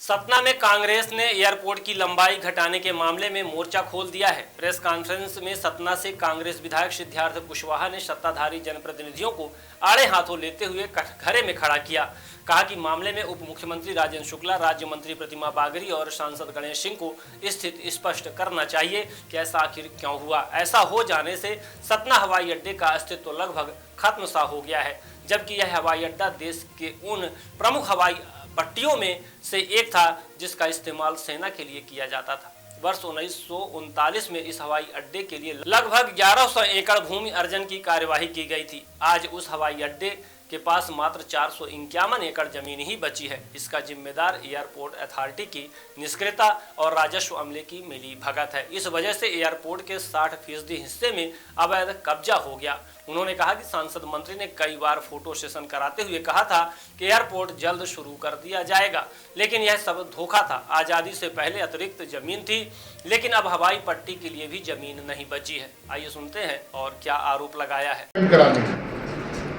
सतना में कांग्रेस ने एयरपोर्ट की लंबाई घटाने के मामले में मोर्चा खोल दिया है। प्रेस कॉन्फ्रेंस में सतना से कांग्रेस विधायक सिद्धार्थ कुशवाहा ने सत्ताधारी जनप्रतिनिधियों को आड़े हाथों लेते हुए कटघरे में खड़ा किया। कहा कि मामले में उप मुख्यमंत्री राजेंद्र शुक्ला, राज्य मंत्री प्रतिमा बागरी और सांसद गणेश सिंह को स्थिति स्पष्ट करना चाहिए कि ऐसा आखिर क्यों हुआ। ऐसा हो जाने से सतना हवाई अड्डे का अस्तित्व लगभग खत्म सा हो गया है, जबकि यह हवाई अड्डा देश के उन प्रमुख हवाई पट्टियों में से एक था जिसका इस्तेमाल सेना के लिए किया जाता था। वर्ष 1939 में इस हवाई अड्डे के लिए लगभग 1100 एकड़ भूमि अर्जन की कार्यवाही की गई थी। आज उस हवाई अड्डे के पास मात्र 451 एकड़ जमीन ही बची है। इसका जिम्मेदार एयरपोर्ट अथॉरिटी की निष्क्रियता और राजस्व अमले की मिली भगत है। इस वजह से एयरपोर्ट के 60% हिस्से में अवैध कब्जा हो गया। उन्होंने कहा कि सांसद मंत्री ने कई बार फोटो सेशन कराते हुए कहा था कि एयरपोर्ट जल्द शुरू कर दिया जाएगा, लेकिन यह सब धोखा था। आज़ादी से पहले अतिरिक्त जमीन थी, लेकिन अब हवाई पट्टी के लिए भी जमीन नहीं बची है। आइए सुनते हैं और क्या आरोप लगाया है।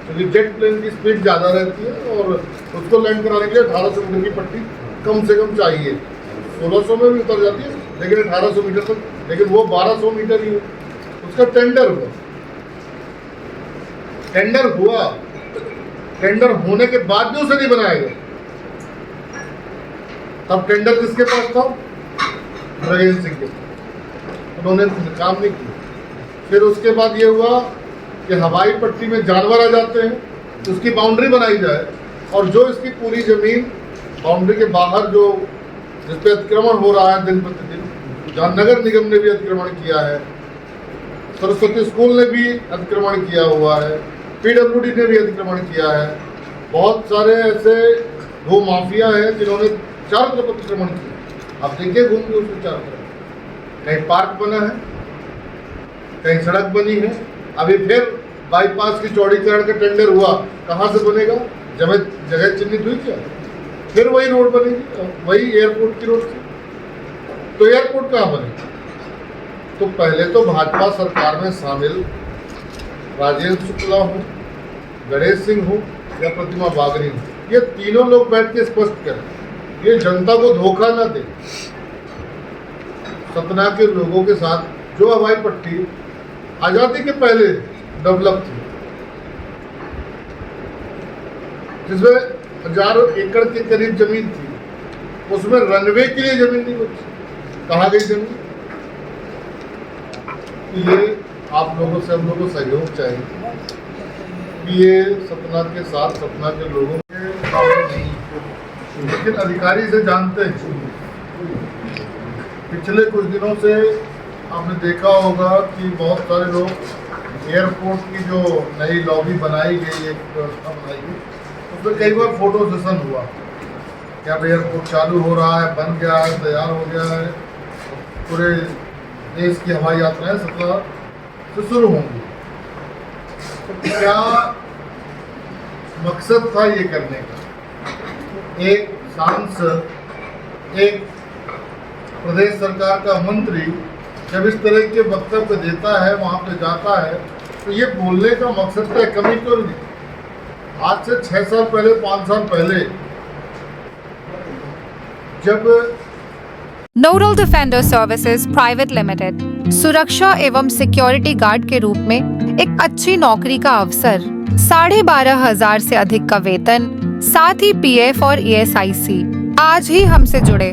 क्योंकि जेट प्लेन की स्पीड ज़्यादा रहती है और उसको लैंड कराने के लिए 1800 मीटर की पट्टी कम से कम चाहिए। 1600 में भी उतर जाती है, लेकिन 1800 मीटर तक, लेकिन वो 1200 मीटर ही उसका टेंडर हुआ। टेंडर होने के बाद भी उसे नहीं बनाया गया। तब टेंडर किसके पास था? राजेंद्र सिंह के। उन्होंने काम नहीं किया। फिर उसके बाद ये हुआ कि हवाई पट्टी में जानवर आ जाते हैं, तो उसकी बाउंड्री बनाई जाए, और जो इसकी पूरी जमीन बाउंड्री के बाहर जो जिस पे अतिक्रमण हो रहा है दिन प्रतिदिन, जहाँ नगर निगम ने भी अतिक्रमण किया है, सरस्वती स्कूल ने भी अतिक्रमण किया हुआ है, PWD ने भी अतिक्रमण किया है। बहुत सारे ऐसे भू माफिया हैं जिन्होंने चारों तरफ अतिक्रमण किया। आप देखिए घूम के उसके चारों तरफ कहीं पार्क बना है, कहीं सड़क बनी है। अभी फिर बाईपास की चौड़ीकरण का टेंडर हुआ, कहाँ से बनेगा? जगह चिन्हित हुई क्या? फिर वही रोड बनेगी, वही एयरपोर्ट की रोड से। तो एयरपोर्ट कहाँ बनेगा? तो पहले तो भाजपा सरकार में शामिल राजेंद्र शुक्ला हो, गणेश सिंह हो या प्रतिमा बागरी हो, ये तीनों लोग बैठ के स्पष्ट करें, ये जनता को धोखा ना दे। सतना के लोगों के साथ जो हवाई पट्टी आजादी के पहले डेवलप थी, जिसमें हजारों एकड़ के करीब जमीन थी, उसमें रनवे के लिए जमीन नहीं बची। कहाँ गई जमीन? ये आप लोगों से हम लोगों को सहयोग चाहिए कि ये सतना के साथ सतना के लोगों के, लेकिन अधिकारी से जानते हैं। पिछले कुछ दिनों से आपने देखा होगा कि बहुत सारे लोग एयरपोर्ट की जो नई लॉबी बनाई गई, एक व्यवस्था बनाई गई, उसमें कई बार फोटो सेशन हुआ कि अब एयरपोर्ट चालू हो रहा है, बन गया है, तैयार हो गया है, पूरे देश की हवाई यात्राएं सतना से शुरू होंगी। तो क्या मकसद था ये करने का? एक सांसद, एक प्रदेश सरकार का मंत्री जब इस तरह के वक्तव्य देता है, वहाँ पे जाता है, तो ये बोलने का मकसद क्या? कमी क्यों नहीं? आज से 6 साल पहले, 5 साल पहले जब nodal defender services private limited सुरक्षा एवं सिक्योरिटी गार्ड के रूप में एक अच्छी नौकरी का अवसर, 12,500 से अधिक का वेतन, साथ ही PF और ESIC। आज ही हमसे जुड़े।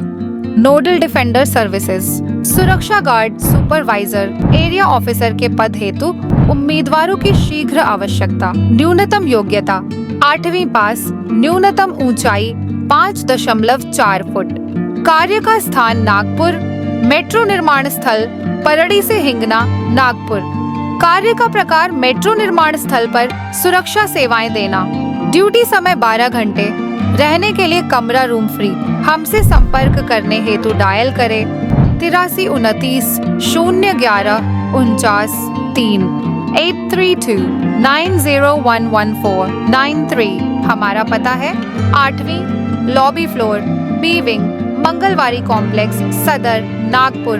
नोडल डिफेंडर सर्विसेज सुरक्षा गार्ड, सुपरवाइजर, एरिया ऑफिसर के पद हेतु उम्मीदवारों की शीघ्र आवश्यकता। न्यूनतम योग्यता 8वीं पास, न्यूनतम ऊंचाई 5.4 फुट। कार्य का स्थान नागपुर, मेट्रो निर्माण स्थल परड़ी से हिंगना, नागपुर। कार्य का प्रकार मेट्रो निर्माण स्थल पर सुरक्षा सेवाएं देना। ड्यूटी समय 12 घंटे। रहने के लिए कमरा रूम फ्री। हमसे संपर्क करने हेतु डायल करें 83 29 011 49 3 832 901149 हमारा पता है 8वीं lobby floor, B wing, Mangalwari complex, सदर, नागपुर।